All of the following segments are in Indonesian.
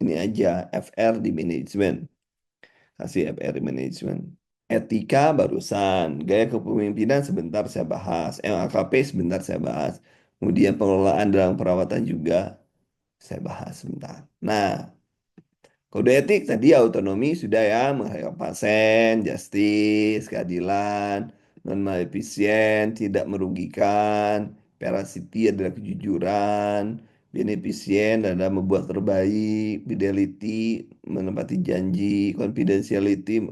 ini aja, FR di manajemen. Kasih FR di manajemen. Etika barusan, gaya kepemimpinan sebentar saya bahas, LAKP sebentar saya bahas. Kemudian pengelolaan dalam perawatan juga saya bahas sebentar. Nah, kode etik tadi autonomi sudah ya, menghargai pasien, justice, keadilan, non malefisien, tidak merugikan, veracity adalah kejujuran, beneficient adalah membuat terbaik, fidelity menepati janji, confidentiality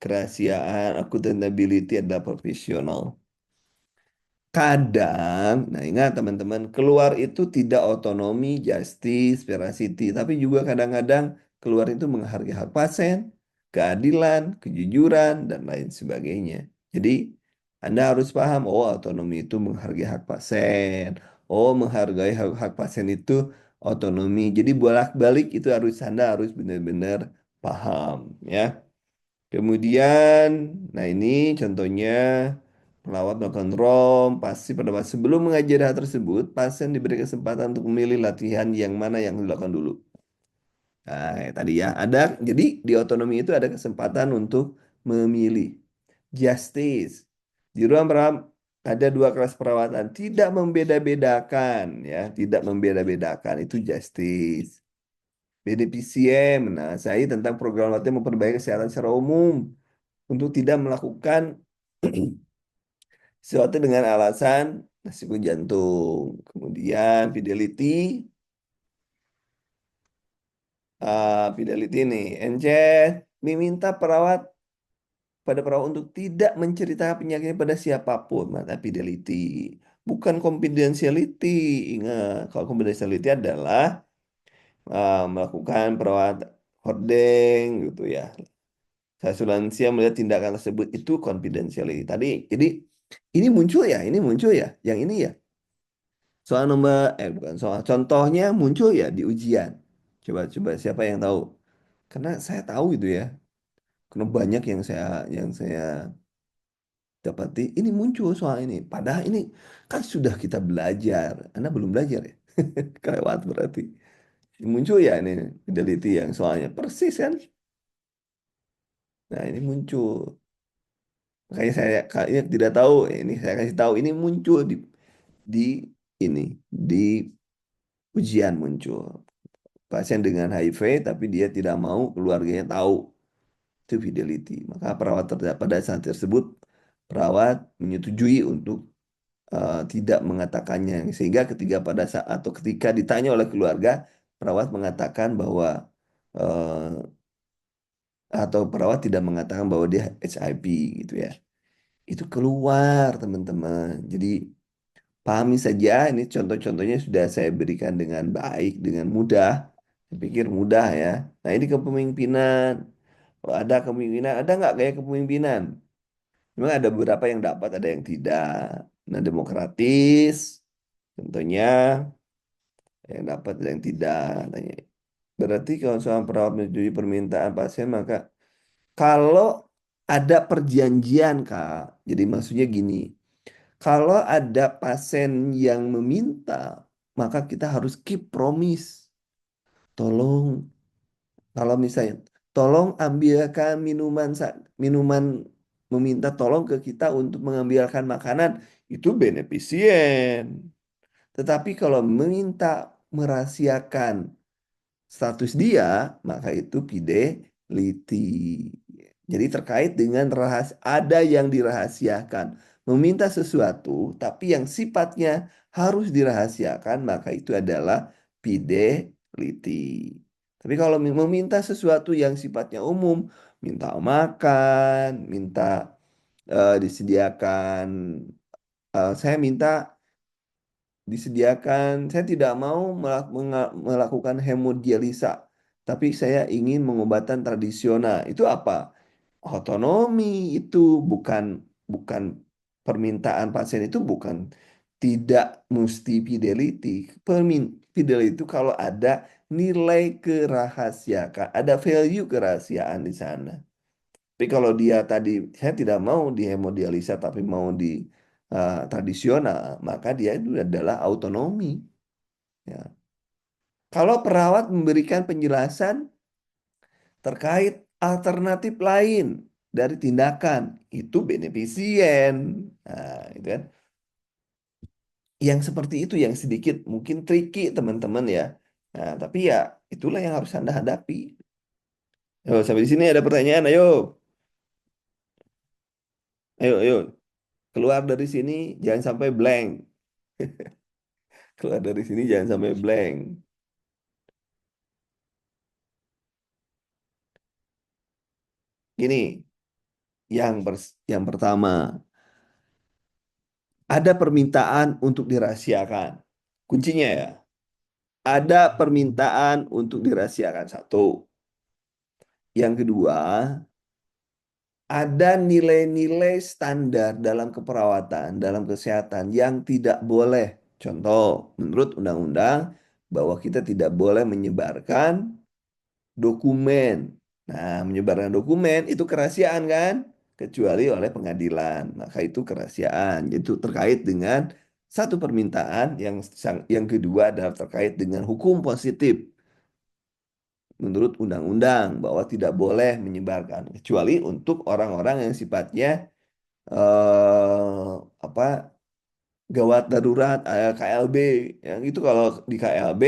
kerahasiaan, accountability adalah profesional. Kadang, nah ingat teman-teman, keluar itu tidak otonomi, justice, veracity, tapi juga kadang-kadang keluar itu menghargai hak pasien, keadilan, kejujuran, dan lain sebagainya. Jadi, Anda harus paham, oh otonomi itu menghargai hak pasien, oh menghargai hak pasien itu otonomi. Jadi bolak-balik itu Anda harus benar-benar paham, ya. Kemudian, nah ini contohnya pelawat melakukan ROM, pasti pada sebelum mengajar hal tersebut, pasien diberi kesempatan untuk memilih latihan yang mana yang dilakukan dulu. Nah, kayak tadi ya, ada jadi di otonomi itu ada kesempatan untuk memilih. Justice. Di ruang perawat ada dua kelas perawatan, tidak membeda-bedakan ya, tidak membeda-bedakan itu justice. BDPCM, nah saya tentang program latihan memperbaiki kesehatan secara umum untuk tidak melakukan sesuatu dengan alasan risiko jantung. Kemudian fidelity, fidelity nih, meminta perawat untuk tidak menceritakan penyakitnya pada siapapun. Maka fidelity, bukan confidentiality. Ingat, kalau confidentiality adalah melakukan perawat hordeng gitu ya. Saya Lansia melihat tindakan tersebut itu confidentiality. Tadi, jadi ini muncul ya, yang ini ya. Soal nomor, bukan soal, contohnya muncul ya di ujian. Coba siapa yang tahu? Karena saya tahu itu ya. Karena banyak yang saya dapati ini muncul soal ini. Padahal ini kan sudah kita belajar. Anda belum belajar ya? Kelewat berarti. Muncul ya ini fidelity yang soalnya persis kan? Nah ini muncul. Makanya saya kayaknya tidak tahu. Ini saya kasih tahu ini muncul di ini di ujian muncul. Pasien dengan HIV tapi dia tidak mau keluarganya tahu itu fidelity. Maka perawat pada saat tersebut perawat menyetujui untuk tidak mengatakannya sehingga ketika ditanya oleh keluarga perawat mengatakan bahwa eh, atau perawat tidak mengatakan bahwa dia HIV gitu ya. Itu keluar teman-teman. Jadi pahami saja ini contoh-contohnya sudah saya berikan dengan baik, dengan mudah. Saya pikir mudah ya. Nah ini kepemimpinan. Kalau ada kepemimpinan, ada nggak gaya kepemimpinan? Memang ada beberapa yang dapat, ada yang tidak. Nah demokratis, contohnya yang dapat, ada yang tidak. Tanya. Berarti kalau soal perawat menyetujui permintaan pasien, maka kalau ada perjanjian, Kak. Jadi maksudnya gini, kalau ada pasien yang meminta, maka kita harus keep promise. Tolong, kalau misalnya, tolong ambilkan minuman meminta tolong ke kita untuk mengambilkan makanan, itu beneficient. Tetapi kalau meminta merahasiakan status dia, maka itu fidelity. Jadi terkait dengan ada yang dirahasiakan. Meminta sesuatu, tapi yang sifatnya harus dirahasiakan, maka itu adalah fidelity. Tapi kalau meminta sesuatu yang sifatnya umum, minta makan, minta disediakan, saya minta disediakan. Saya tidak mau melakukan hemodialisa, tapi saya ingin pengobatan tradisional. Itu apa? Otonomi itu bukan bukan permintaan pasien itu bukan tidak mesti fidelity. Fidelity itu kalau ada nilai kerahasiaan, ada value kerahasiaan di sana. Tapi kalau dia tadi saya tidak mau di hemodialisa tapi mau di tradisional, maka dia itu adalah autonomi. Ya. Kalau perawat memberikan penjelasan terkait alternatif lain dari tindakan, itu beneficien. Nah, itu kan. Yang seperti itu yang sedikit mungkin tricky teman-teman ya. Nah, tapi ya itulah yang harus Anda hadapi. Yo, sampai di sini ada pertanyaan, ayo. Ayo, ayo. Keluar dari sini jangan sampai blank. Keluar dari sini jangan sampai blank. Gini, yang pertama, ada permintaan untuk dirahasiakan. Kuncinya ya, ada permintaan untuk dirahasiakan satu. Yang kedua, ada nilai-nilai standar dalam keperawatan, dalam kesehatan yang tidak boleh. Contoh, menurut undang-undang bahwa kita tidak boleh menyebarkan dokumen. Nah, menyebarkan dokumen itu kerahasiaan kan? Kecuali oleh pengadilan. Maka itu kerahasiaan. Itu terkait dengan satu permintaan yang kedua adalah terkait dengan hukum positif menurut undang-undang bahwa tidak boleh menyebarkan kecuali untuk orang-orang yang sifatnya apa gawat darurat KLB yang itu kalau di KLB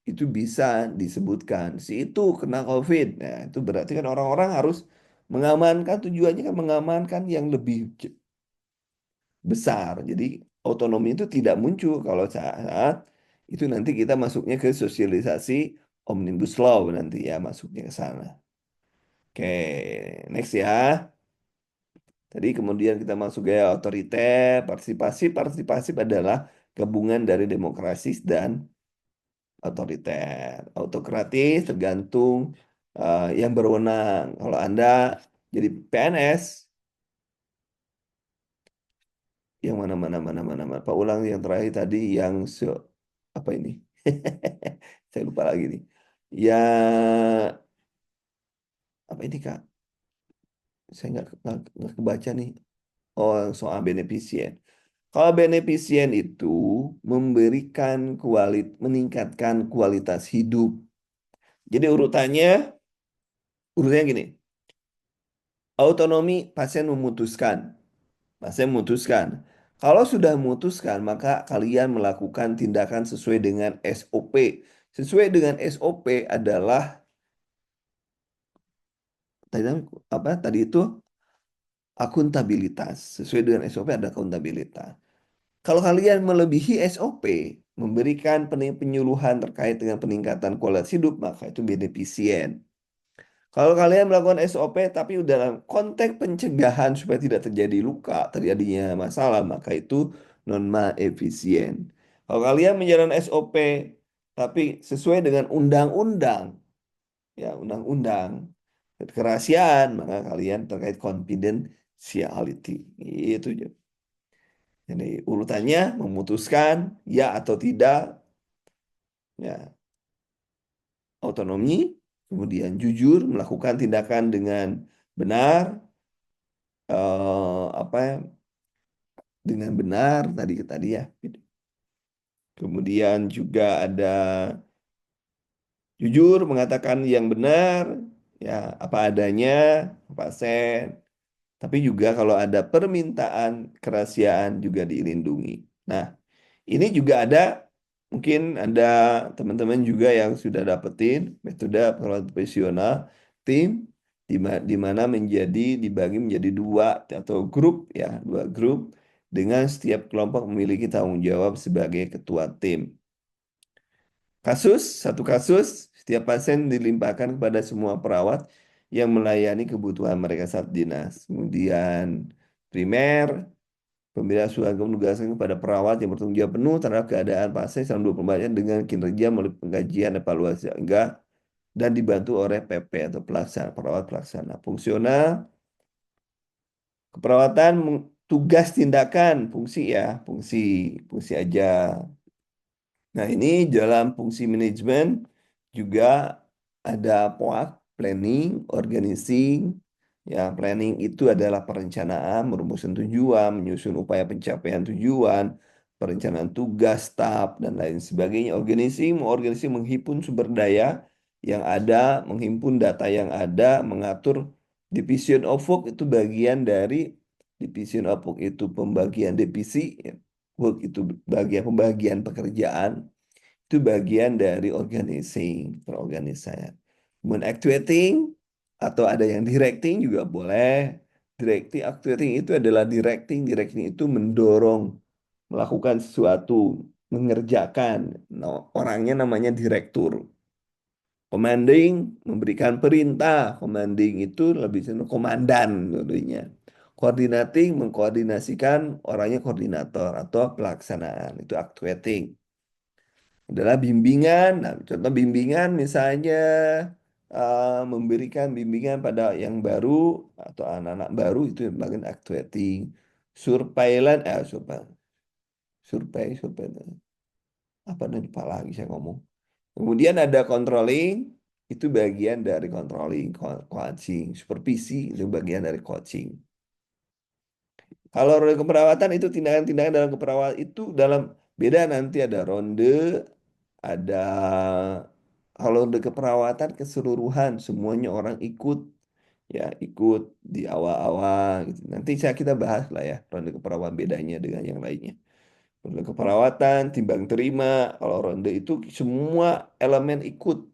itu bisa disebutkan si itu kena COVID. Nah, itu berarti kan orang-orang harus mengamankan tujuannya kan mengamankan yang lebih besar. Jadi otonomi itu tidak muncul kalau saat itu nanti kita masuknya ke sosialisasi Omnibus Law nanti ya masuknya ke sana. Oke, next ya. Tadi kemudian kita masuk gaya otoriter, partisipasi. Partisipasi adalah gabungan dari demokrasis dan otoriter. Autokratis tergantung yang berwenang. Kalau Anda jadi PNS, yang mana. Pak ulang yang terakhir tadi yang apa ini? Saya lupa lagi nih. Ya, apa ini Kak? Saya nggak kebaca nih. Oh, soal beneficien. Kalau beneficien itu meningkatkan kualitas hidup. Jadi urutannya gini. Autonomi pasien memutuskan. Pasien memutuskan. Kalau sudah memutuskan, maka kalian melakukan tindakan sesuai dengan SOP. Sesuai dengan SOP adalah tadi tadi itu akuntabilitas. Sesuai dengan SOP ada akuntabilitas. Kalau kalian melebihi SOP, memberikan penyuluhan terkait dengan peningkatan kualitas hidup, maka itu beneficien. Kalau kalian melakukan SOP tapi dalam konteks pencegahan supaya tidak terjadi luka, terjadinya masalah, maka itu non-efisien. Kalau kalian menjalankan SOP tapi sesuai dengan undang-undang, ya undang-undang kerahasiaan, maka kalian terkait confidentiality. Itu. Jadi urutannya memutuskan ya atau tidak, ya otonomi, kemudian jujur melakukan tindakan dengan benar, apa ya, dengan benar tadi ya. Kemudian juga ada jujur mengatakan yang benar, ya apa adanya, pasien. Tapi juga kalau ada permintaan kerahasiaan juga dilindungi. Nah, ini juga ada, mungkin ada teman-teman juga yang sudah dapetin metode perawat profesional tim di mana dibagi menjadi dua atau grup ya, dua grup dengan setiap kelompok memiliki tanggung jawab sebagai ketua tim. Satu kasus, setiap pasien dilimpahkan kepada semua perawat yang melayani kebutuhan mereka saat dinas. Kemudian primer, pembina suaka menugaskan kepada perawat yang bertanggung jawab penuh terhadap keadaan pasien selama 24 jam dengan kinerja melalui pengkajian evaluasi enggak dan dibantu oleh PP atau pelaksana perawat pelaksana fungsional keperawatan tugas tindakan fungsi ya fungsi aja. Nah, ini dalam fungsi manajemen juga ada POAK, planning, organizing. Ya, planning itu adalah perencanaan, merumuskan tujuan, menyusun upaya pencapaian tujuan, perencanaan tugas, staf, dan lain sebagainya. Organisasi menghimpun sumber daya yang ada, menghimpun data yang ada, mengatur division of work itu bagian dari division of work itu pembagian divisi, ya. Work itu bagian pembagian pekerjaan, itu bagian dari organizing, perorganisasian. Kemudian actuating atau ada yang directing juga boleh. Directing, actuating itu adalah directing. Directing itu mendorong, melakukan sesuatu, mengerjakan. Nah, orangnya namanya direktur. Commanding, memberikan perintah. Commanding itu lebih cenderung komandan tentunya. Coordinating, mengkoordinasikan, orangnya koordinator atau pelaksanaan. Itu actuating. Adalah bimbingan. Nah, contoh bimbingan misalnya memberikan bimbingan pada yang baru atau anak-anak baru itu yang bagian actuating. Surveillance, survei, apa nih lupa lagi saya ngomong. Kemudian ada controlling, itu bagian dari controlling, coaching, supervisi itu bagian dari coaching. Kalau ronde keperawatan itu tindakan-tindakan dalam keperawatan itu dalam beda nanti ada ronde, ada kalau ronde keperawatan keseluruhan semuanya orang ikut ya ikut di awal-awal gitu. Nanti kita bahas lah ya ronde keperawatan bedanya dengan yang lainnya. Ronde keperawatan, timbang terima, kalau ronde itu semua elemen ikut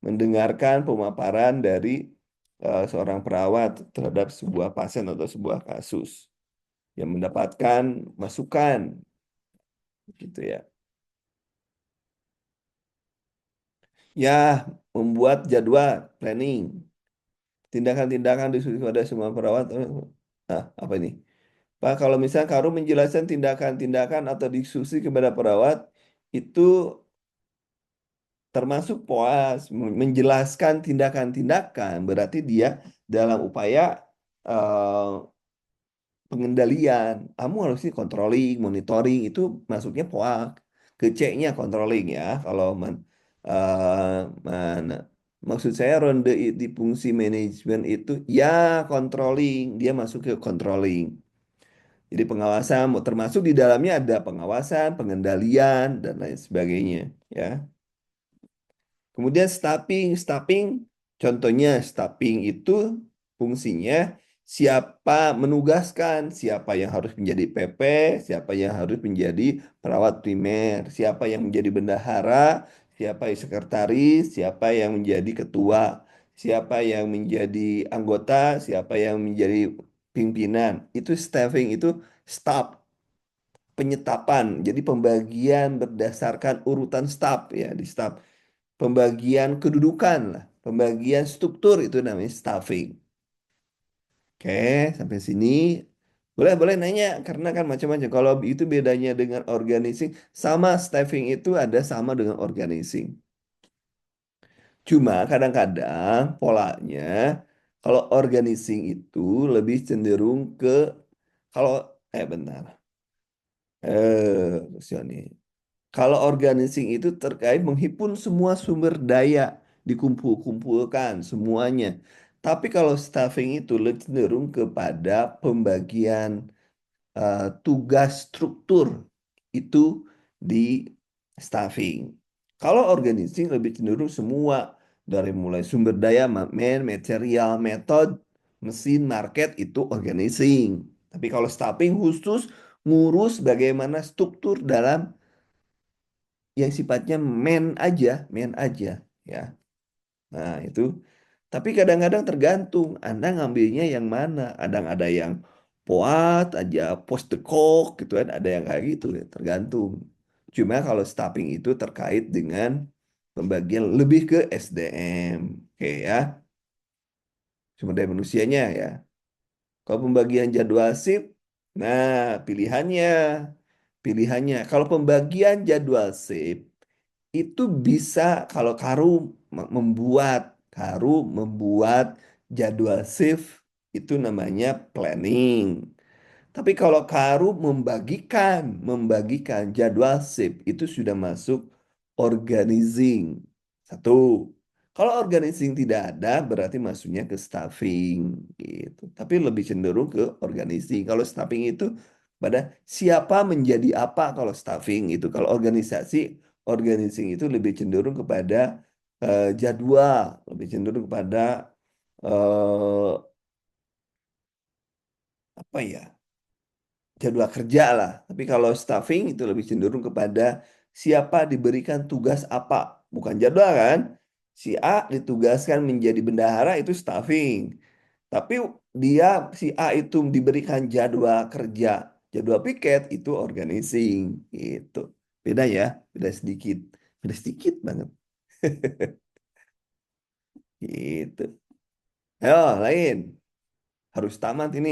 mendengarkan pemaparan dari seorang perawat terhadap sebuah pasien atau sebuah kasus yang mendapatkan masukan gitu ya. Ya, membuat jadwal planning, tindakan-tindakan diskusi pada semua perawat. Nah, apa ini? Pak, kalau misalnya Karum menjelaskan tindakan-tindakan atau diskusi kepada perawat itu termasuk puas menjelaskan tindakan-tindakan berarti dia dalam upaya eh, pengendalian. Kamu harusnya controlling, monitoring itu masuknya POAK. Ke C-nya controlling ya. Kalau mana maksud saya ronde di fungsi manajemen itu ya controlling, dia masuk ke controlling. Jadi pengawasan termasuk di dalamnya ada pengawasan, pengendalian dan lain sebagainya ya. Kemudian staffing contohnya staffing itu fungsinya siapa menugaskan, siapa yang harus menjadi PP, siapa yang harus menjadi perawat primer, siapa yang menjadi bendahara, siapa yang sekretaris, siapa yang menjadi ketua, siapa yang menjadi anggota, siapa yang menjadi pimpinan. Itu staffing itu staff penyetapan. Jadi pembagian berdasarkan urutan staff ya di staff pembagian kedudukan lah, pembagian struktur itu namanya staffing. Oke, sampai sini boleh boleh nanya karena kan macam-macam. Kalau itu bedanya dengan organizing, sama staffing itu ada sama dengan organizing. Cuma kadang-kadang polanya kalau organizing itu lebih cenderung ke kalau bentar. Sioni. Kalau organizing itu terkait menghimpun semua sumber daya, dikumpul-kumpulkan semuanya. Tapi kalau staffing itu lebih cenderung kepada pembagian tugas struktur itu di staffing. Kalau organizing lebih cenderung semua dari mulai sumber daya, material, metode, mesin, market itu organizing. Tapi kalau staffing khusus ngurus bagaimana struktur dalam yang sifatnya main aja ya. Nah, itu. Tapi kadang-kadang tergantung Anda ngambilnya yang mana. Kadang ada yang poat aja, post the cock gitu kan, ada yang kayak gitu ya, tergantung. Cuma kalau staffing itu terkait dengan pembagian lebih ke SDM, oke ya, sumber daya manusianya ya. Kalau pembagian jadwal shift, nah pilihannya, kalau pembagian jadwal shift itu bisa kalau Karu membuat jadwal shift itu namanya planning. Tapi kalau Karu membagikan jadwal shift itu sudah masuk organizing. Satu. Kalau organizing tidak ada berarti masuknya ke staffing gitu. Tapi lebih cenderung ke organizing. Kalau staffing itu pada siapa menjadi apa kalau staffing itu. Kalau organisasi, organizing itu lebih cenderung kepada jadwal, lebih cenderung kepada eh, apa ya? Jadwal kerja lah. Tapi kalau staffing itu lebih cenderung kepada siapa diberikan tugas apa, bukan jadwal kan? Si A ditugaskan menjadi bendahara itu staffing. Tapi dia si A itu diberikan jadwal kerja, jadwal piket itu organizing gitu. Beda ya, beda sedikit. Beda sedikit banget gitu. Ayo, lain. Harus tamat ini.